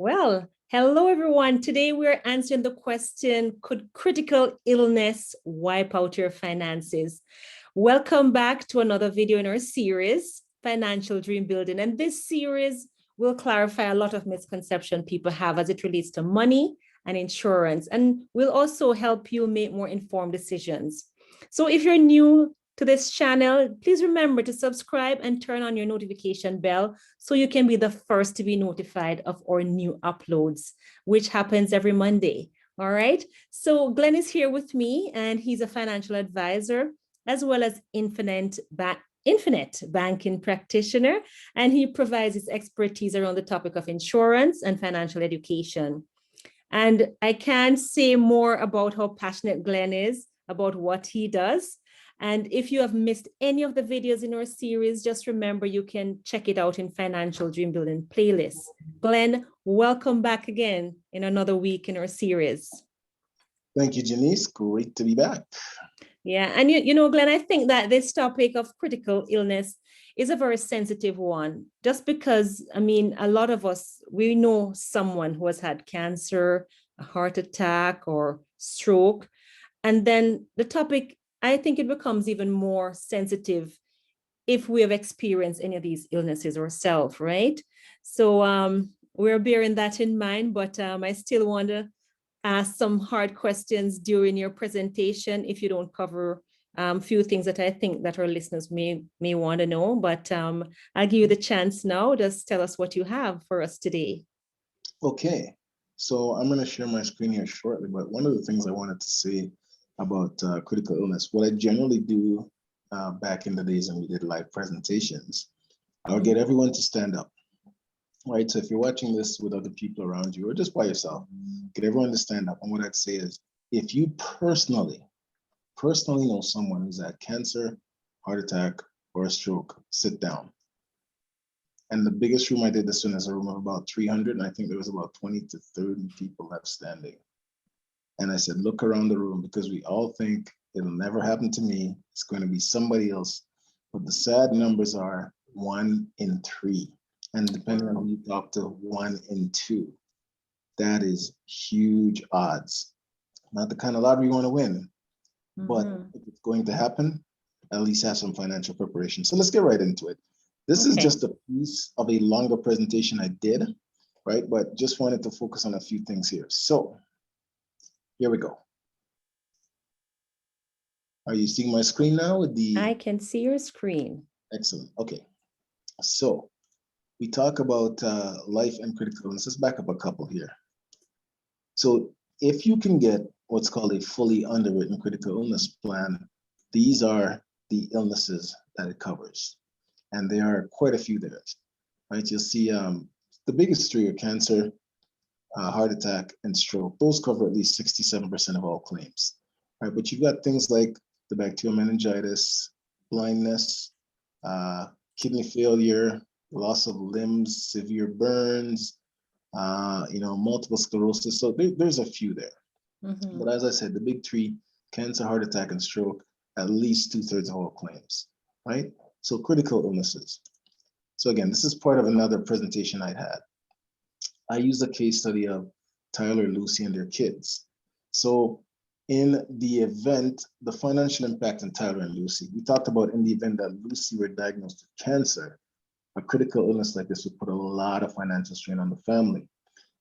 Well, hello everyone. Today we're answering the question, could critical illness wipe out your finances? Welcome back to another video in our series, Financial Dream Building. And this series will clarify a lot of misconception people have as it relates to money and insurance. And will also help you make more informed decisions. So if you're new to this channel, please remember to subscribe and turn on your notification bell so you can be the first to be notified of our new uploads, which happens every Monday. All right. So Glen is here with me, and he's a financial advisor as well as infinite banking practitioner, and he provides his expertise around the topic of insurance and financial education. And I can't say more about how passionate Glen is about what he does. And if you have missed any of the videos in our series, just remember you can check it out in Financial Dream Building playlist. Glen, welcome back again in another week in our series. Thank you, Genese. Great to be back. Yeah, and you know, Glen, I think that this topic of critical illness is a very sensitive one, just because, I mean, a lot of us, we know someone who has had cancer, a heart attack, or stroke. And then the topic, I think it becomes even more sensitive if we have experienced any of these illnesses ourselves, right? So we're bearing that in mind, but I still want to ask some hard questions during your presentation if you don't cover a few things that I think that our listeners may want to know. But I'll give you the chance now. Just tell us what you have for us today. Okay, so I'm going to share my screen here shortly, but one of the things I wanted to say about critical illness, what I generally do back in the days when we did live presentations, I would get everyone to stand up. Right, so if you're watching this with other people around you or just by yourself, get everyone to stand up. And what I'd say is, if you personally know someone who's had cancer, heart attack, or a stroke, sit down. And the biggest room I did this in is a room of about 300, and I think there was about 20 to 30 people left standing. And I said, look around the room, because we all think it'll never happen to me. It's going to be somebody else. But the sad numbers are 1 in 3. And depending on who you talk to, 1 in 2. That is huge odds. Not the kind of lottery you want to win, but if it's going to happen, at least have some financial preparation. So let's get right into it. This is just a piece of a longer presentation I did, right? But just wanted to focus on a few things here. So here we go. Are you seeing my screen now? I can see your screen. Excellent. Okay. So we talk about life and critical illness. Let's back up a couple here. So if you can get what's called a fully underwritten critical illness plan, these are the illnesses that it covers. And there are quite a few there, right? You'll see the biggest three are cancer, heart attack, and stroke. Those cover at least 67% of all claims, right? But you've got things like the bacterial meningitis, blindness, kidney failure, loss of limbs, severe burns, multiple sclerosis. So there's a few there. But as I said, the big three, cancer, heart attack, and stroke, at least 2/3 of all claims, right? So critical illnesses. So again, this is part of another presentation I had. I used a case study of Tyler, Lucy, and their kids. So in the event, the financial impact on Tyler and Lucy, we talked about in the event that Lucy were diagnosed with cancer, a critical illness like this would put a lot of financial strain on the family.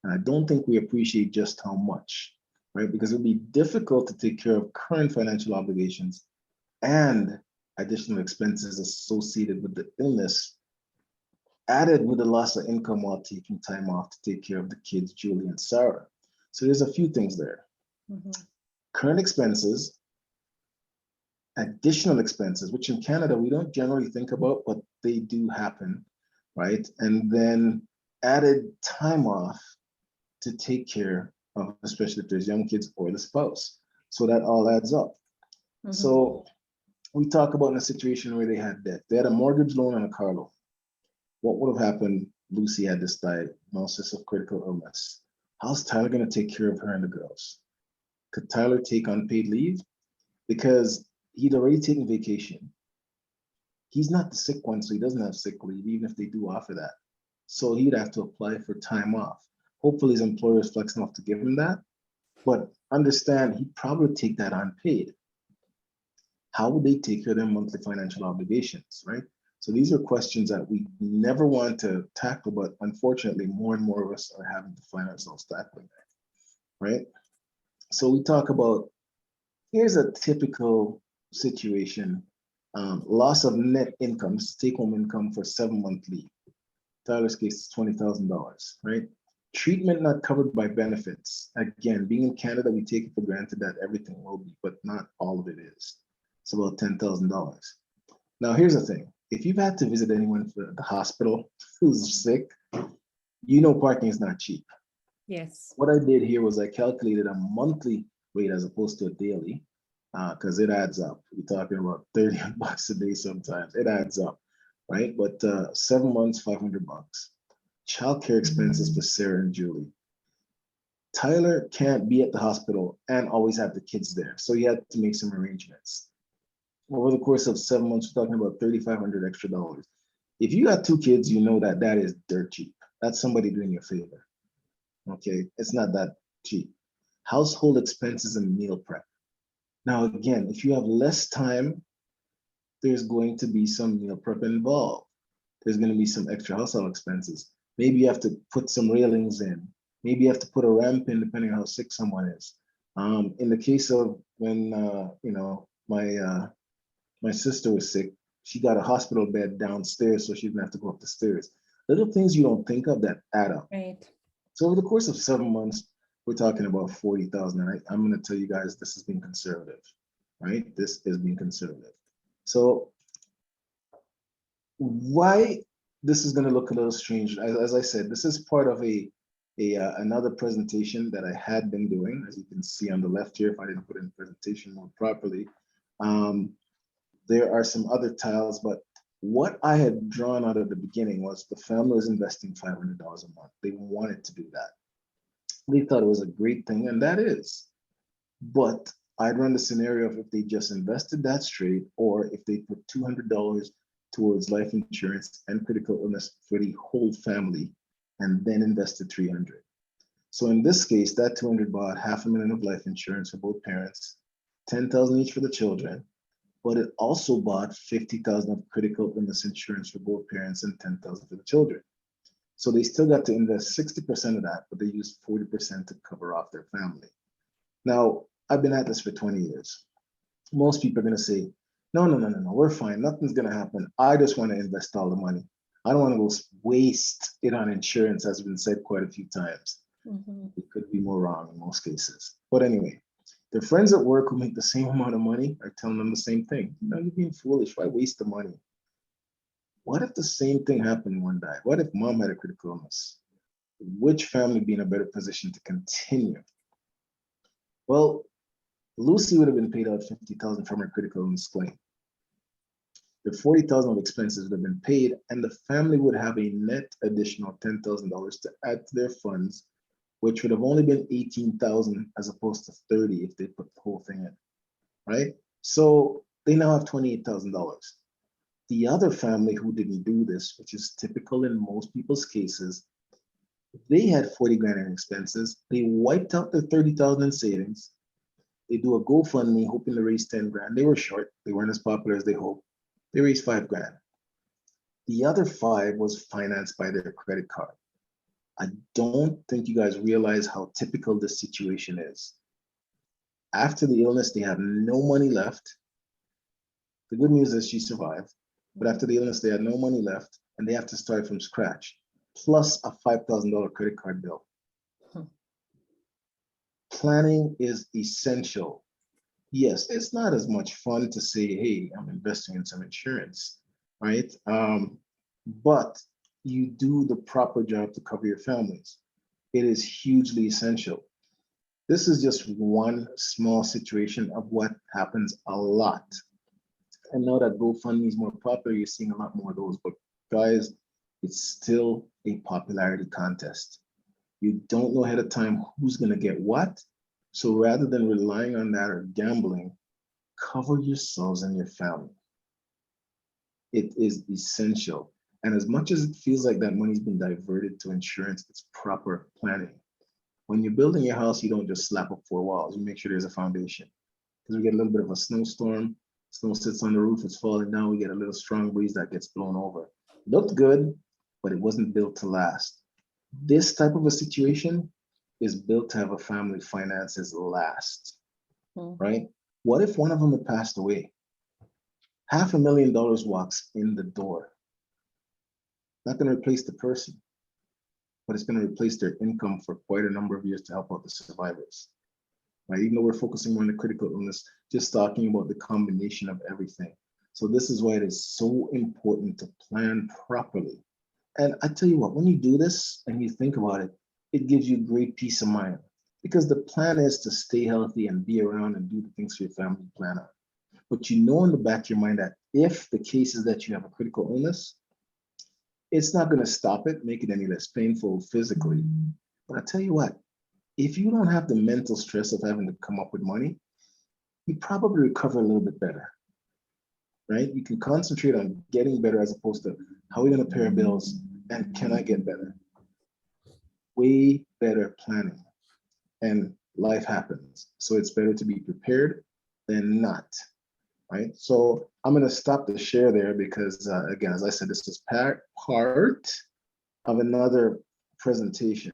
And I don't think we appreciate just how much, right? Because it would be difficult to take care of current financial obligations and additional expenses associated with the illness, added with the loss of income while taking time off to take care of the kids, Julie and Sarah. So there's a few things there. Current expenses, additional expenses, which in Canada we don't generally think about, but they do happen, right? And then added time off to take care of, especially if there's young kids or the spouse. So that all adds up. So we talk about in a situation where they had debt. They had a mortgage loan and a car loan. What would have happened? Lucy had this diagnosis of critical illness. How's Tyler going to take care of her and the girls? Could Tyler take unpaid leave? Because he'd already taken vacation. He's not the sick one, so he doesn't have sick leave, even if they do offer that. So he'd have to apply for time off. Hopefully his employer is flexible enough to give him that, but understand he'd probably take that unpaid. How would they take care of their monthly financial obligations, right? So these are questions that we never want to tackle, but unfortunately, more and more of us are having to find ourselves tackling that, right? So we talk about, here's a typical situation, loss of net income, take-home income for 7-month leave. Tyler's case is $20,000, right? Treatment not covered by benefits. Again, being in Canada, we take it for granted that everything will be, but not all of it is. It's about $10,000. Now, here's the thing. If you've had to visit anyone for the hospital who's sick, you know parking is not cheap. Yes. What I did here was I calculated a monthly rate as opposed to a daily, because it adds up. We're talking about 30 bucks a day sometimes. It adds up, right? But 7 months, 500 bucks. Childcare expenses for Sarah and Julie. Tyler can't be at the hospital and always have the kids there, so he had to make some arrangements. Over the course of 7 months, we're talking about $3,500 extra dollars. If you got 2 kids, you know that that is dirt cheap. That's somebody doing you a favor. Okay, it's not that cheap. Household expenses and meal prep. Now, again, if you have less time, there's going to be some meal prep involved. There's going to be some extra household expenses. Maybe you have to put some railings in. Maybe you have to put a ramp in, depending on how sick someone is. In the case of when my sister was sick, she got a hospital bed downstairs, so she didn't have to go up the stairs. Little things you don't think of that add up. Right. So over the course of 7 months, we're talking about 40,000. And I'm going to tell you guys, this is being conservative, right? This is being conservative. So why this is going to look a little strange, as I said, this is part of another presentation that I had been doing, as you can see on the left here, if I didn't put in presentation mode properly. There are some other tiles, but what I had drawn out at the beginning was the family was investing $500 a month. They wanted to do that. They thought it was a great thing, and that is. But I'd run the scenario of if they just invested that straight, or if they put $200 towards life insurance and critical illness for the whole family, and then invested $300. So in this case, that $200 bought $500,000 of life insurance for both parents, $10,000 each for the children, but it also bought $50,000 of critical illness insurance for both parents and $10,000 for the children. So they still got to invest 60% of that, but they used 40% to cover off their family. Now, I've been at this for 20 years. Most people are going to say, no, we're fine. Nothing's going to happen. I just want to invest all the money. I don't want to go waste it on insurance, as has been said quite a few times. It could be more wrong in most cases. But anyway, their friends at work who make the same amount of money are telling them the same thing. You're being foolish. Why waste the money? What if the same thing happened and one died? What if mom had a critical illness? Which family be in a better position to continue? Well, Lucy would have been paid out $50,000 from her critical illness claim. The $40,000 of expenses would have been paid, and the family would have a net additional $10,000 to add to their funds, which would have only been $18,000 as opposed to $30,000 if they put the whole thing in, right? So they now have $28,000. The other family who didn't do this, which is typical in most people's cases, they had 40 grand in expenses. They wiped out their 30,000 in savings. They do a GoFundMe hoping to raise 10 grand. They were short. They weren't as popular as they hoped. They raised 5 grand. The other 5 was financed by their credit card. I don't think you guys realize how typical this situation is. After the illness, they have no money left. The good news is she survived. But after the illness, they had no money left, and they have to start from scratch, plus a $5,000 credit card bill. Planning is essential. Yes, it's not as much fun to say, hey, I'm investing in some insurance, right? But you do the proper job to cover your families. It is hugely essential. This is just one small situation of what happens a lot. And now that GoFundMe is more popular, you're seeing a lot more of those. But guys, it's still a popularity contest. You don't know ahead of time who's going to get what. So rather than relying on that or gambling, cover yourselves and your family. It is essential. And as much as it feels like that money's been diverted to insurance, it's proper planning. When you're building your house, you don't just slap up 4 walls. You make sure there's a foundation. Because we get a little bit of a snowstorm, snow sits on the roof, it's falling down, we get a little strong breeze that gets blown over. It looked good, but it wasn't built to last. This type of a situation is built to have a family finances last, right? What if one of them had passed away? $500,000 walks in the door. Not going to replace the person, but it's going to replace their income for quite a number of years to help out the survivors. Right? Even though we're focusing more on the critical illness, just talking about the combination of everything. So this is why it is so important to plan properly. And I tell you what, when you do this and you think about it, it gives you great peace of mind, because the plan is to stay healthy and be around and do the things for your family plan on. But you know in the back of your mind that if the case is that you have a critical illness, it's not going to stop it, make it any less painful physically. But I tell you what, if you don't have the mental stress of having to come up with money, you probably recover a little bit better, right? You can concentrate on getting better as opposed to how are we going to pay our bills and can I get better? Way better planning, and life happens. So it's better to be prepared than not, right? So I'm going to stop the share there because, again, as I said, this is part of another presentation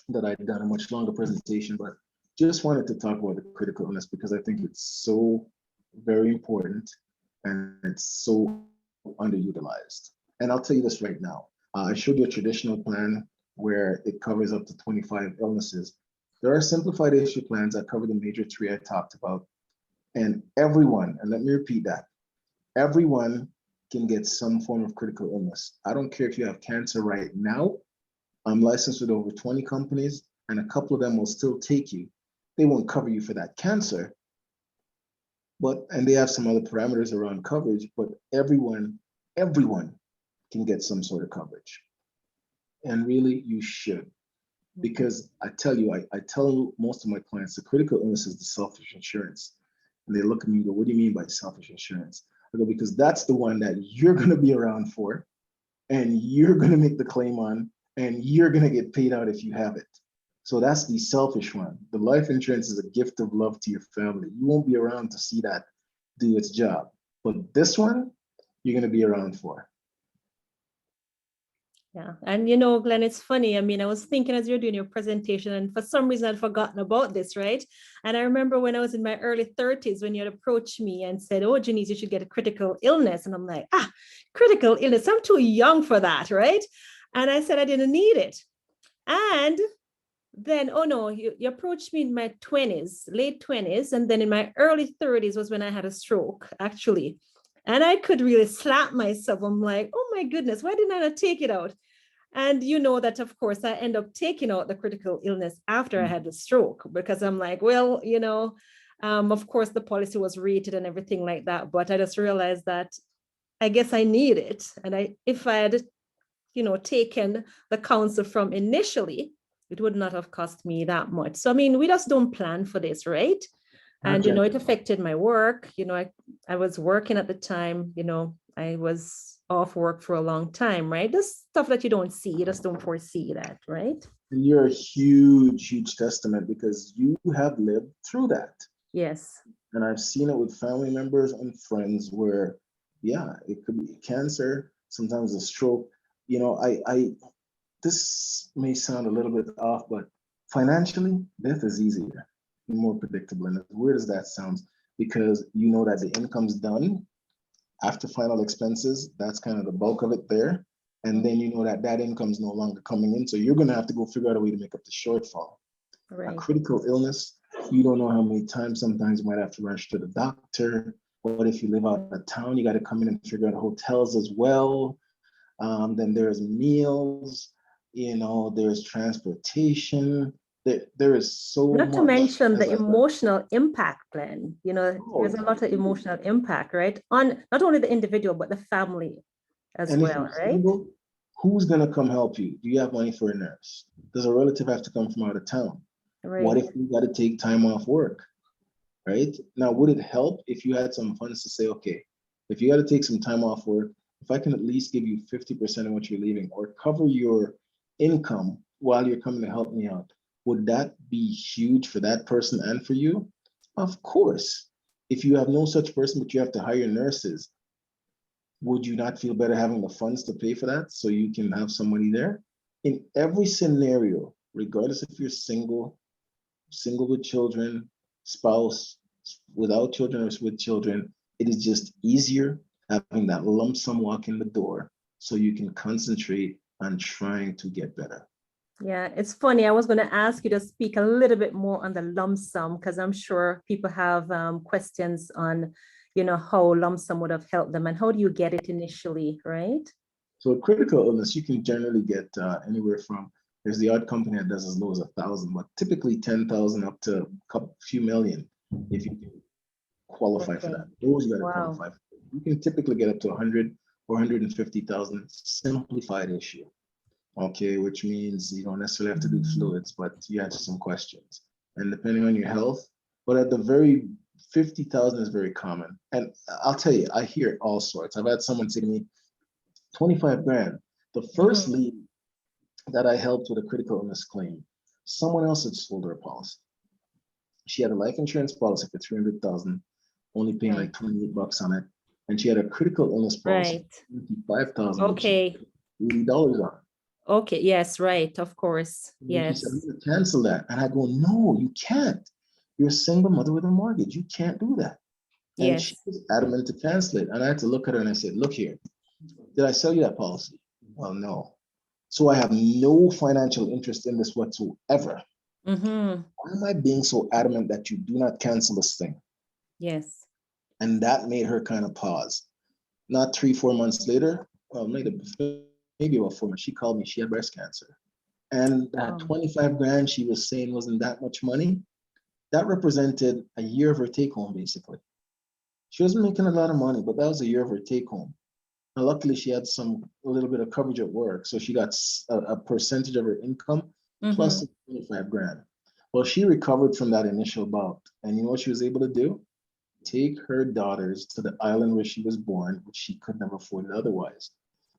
that I've done, a much longer presentation, but just wanted to talk about the critical illness because I think it's so very important and it's so underutilized. And I'll tell you this right now. I showed you a traditional plan where it covers up to 25 illnesses. There are simplified issue plans that cover the major 3 I talked about. And everyone, and let me repeat that, everyone can get some form of critical illness. I don't care if you have cancer right now. I'm licensed with over 20 companies, and a couple of them will still take you. They won't cover you for that cancer, and they have some other parameters around coverage, but everyone can get some sort of coverage. And really, you should. Because I tell you, I tell most of my clients the critical illness is the selfish insurance. And they look at me and go, what do you mean by selfish insurance? I go, because that's the one that you're going to be around for, and you're going to make the claim on, and you're going to get paid out if you have it. So that's the selfish one. The life insurance is a gift of love to your family. You won't be around to see that do its job. But this one, you're going to be around for. Yeah. And Glenn, it's funny. I mean, I was thinking as you're doing your presentation, and for some reason I'd forgotten about this, right? And I remember when I was in my early 30s, when you had approached me and said, oh, Genese, you should get a critical illness. And I'm like, critical illness. I'm too young for that, right? And I said I didn't need it. And then, oh no, you approached me in my 20s, late 20s. And then in my early 30s was when I had a stroke, actually. And I could really slap myself. I'm like, oh my goodness, why didn't I not take it out? And that, of course, I end up taking out the critical illness after I had the stroke, because I'm like, well, of course, the policy was rated and everything like that. But I just realized that I guess I need it. And if I had, taken the counsel from initially, it would not have cost me that much. So, I mean, we just don't plan for this, right? And, it affected my work. I was working at the time, I was off work for a long time, right? This stuff that you don't see, you just don't foresee that, right? And you're a huge, huge testament because you have lived through that. Yes. And I've seen it with family members and friends where, yeah, it could be cancer, sometimes a stroke. This may sound a little bit off, but financially, death is easier, more predictable. And as weird as that sounds, because you know that the income's done after final expenses, that's kind of the bulk of it there. And then you know that income's no longer coming in. So you're going to have to go figure out a way to make up the shortfall. Right. A critical illness, you don't know how many times. Sometimes you might have to rush to the doctor. What if you live out of town? You got to come in and figure out hotels as well. Then there's meals, there's transportation. There is so much. Not to mention the emotional impact, Glenn. There's a lot of emotional impact, right? On not only the individual, but the family as well, right? Single, who's going to come help you? Do you have money for a nurse? Does a relative have to come from out of town? Right. What if you got to take time off work, right? Now, would it help if you had some funds to say, okay, if you got to take some time off work if I can at least give you 50% of what you're leaving or cover your income while you're coming to help me out, would that be huge for that person and for you? Of course. If you have no such person, but you have to hire nurses, would you not feel better having the funds to pay for that so you can have some money there? In every scenario, regardless if you're single, single with children, spouse, without children or with children, it is just easier having that lump sum walk in the door so you can concentrate on trying to get better. Yeah, it's funny. I was going to ask you to speak a little bit more on the lump sum because I'm sure people have questions on, how lump sum would have helped them and how do you get it initially, right? So a critical illness, you can generally get anywhere from, there's the odd company that does as low as 1,000, but typically 10,000 up to a few million if you can qualify for Okay. that. Those you got to Wow. qualify for. You can typically get up to 100 or 150,000 simplified issue. Okay, which means you don't necessarily have to do fluids, but you answer some questions. And depending on your health, but at the very 50,000 is very common. And I'll tell you, I hear all sorts. I've had someone say to me, 25 grand. The first lead that I helped with a critical illness claim, someone else had sold her a policy. She had a life insurance policy for 300,000, only paying like 28 bucks on it. And she had a critical illness policy, Right. 55,000, which she Okay. paid $80 on. Okay. Yes. Right. Of course. And she said, I'm Yes. going to cancel that. And I go, no, you can't. You're a single mother with a mortgage. You can't do that. And she Yes. was adamant to cancel it. And I had to look at her and I said, look here, did I sell you that policy? Well, no. So I have no financial interest in this whatsoever. Mm-hmm. Why am I being so adamant that you do not cancel this thing? Yes. And that made her kind of pause. Not 3-4 months later, well, maybe about 4 months, she called me. She had breast cancer. And that 25 grand she was saying wasn't that much money. That represented a year of her take home, basically. She wasn't making a lot of money, but that was a year of her take home. And luckily, she had a little bit of coverage at work. So she got a percentage of her income plus 25 grand. Well, she recovered from that initial bout. And you know what she was able to do? Take her daughters to the island where she was born, which she could never afford otherwise.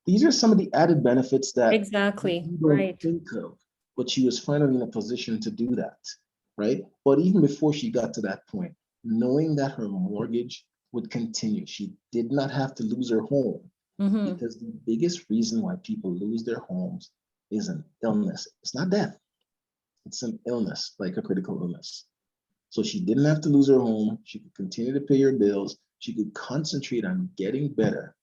These are some of the added benefits that Exactly. you don't Right. think of, but she was finally in a position to do that, right? But even before she got to that point, knowing that her mortgage would continue, she did not have to lose her home because the biggest reason why people lose their homes is an illness. It's not death. It's an illness, like a critical illness. So she didn't have to lose her home. She could continue to pay her bills. She could concentrate on getting better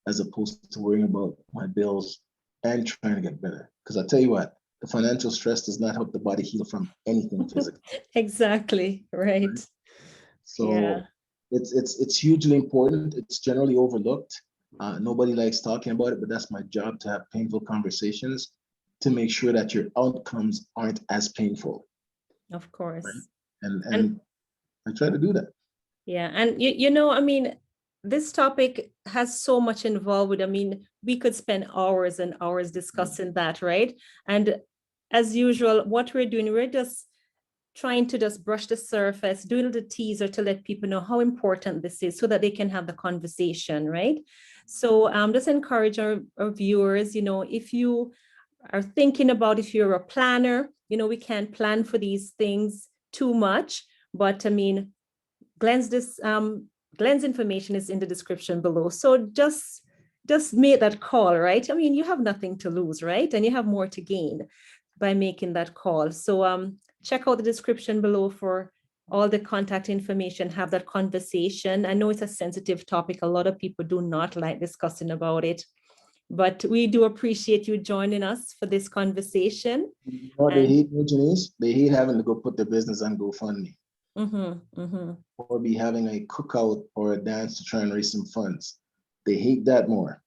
as opposed to worrying about my bills and trying to get better. Because I tell you what, the financial stress does not help the body heal from anything physically. Exactly. Right. Right? Yeah. So it's hugely important. It's generally overlooked. Nobody likes talking about it, but that's my job, to have painful conversations to make sure that your outcomes aren't as painful. Of course. Right? And I try to do that. Yeah. And I mean, this topic has so much involved with, I mean, we could spend hours and hours discussing that, right? And as usual, what we're doing, we're just trying to just brush the surface, do a little teaser to let people know how important this is so that they can have the conversation, right? So just encourage our viewers, if you are thinking about, if you're a planner, we can't plan for these things too much, but I mean, Glen's information is in the description below. So just make that call, right? I mean, you have nothing to lose, right? And you have more to gain by making that call. So check out the description below for all the contact information, have that conversation. I know it's a sensitive topic. A lot of people do not like discussing about it, but we do appreciate you joining us for this conversation. They hate Genese. They hate having to go put their business on GoFundMe. Or be having a cookout or a dance to try and raise some funds. They hate that more.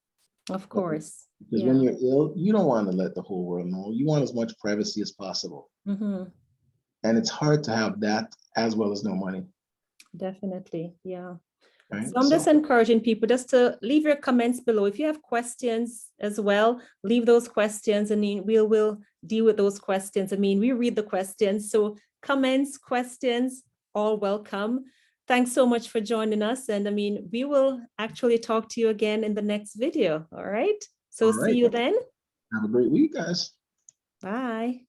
Of course. Because when you're ill, you don't want to let the whole world know. You want as much privacy as possible. And it's hard to have that as well as no money. Definitely. Yeah. Right? So I'm just encouraging people just to leave your comments below. If you have questions as well, leave those questions. I mean, we'll deal with those questions. I mean, we read the questions. So comments, questions, all welcome. thanks so much for joining us. And I mean, we will actually talk to you again in the next video. All right. So All see right. you then. Have a great week, guys. Bye.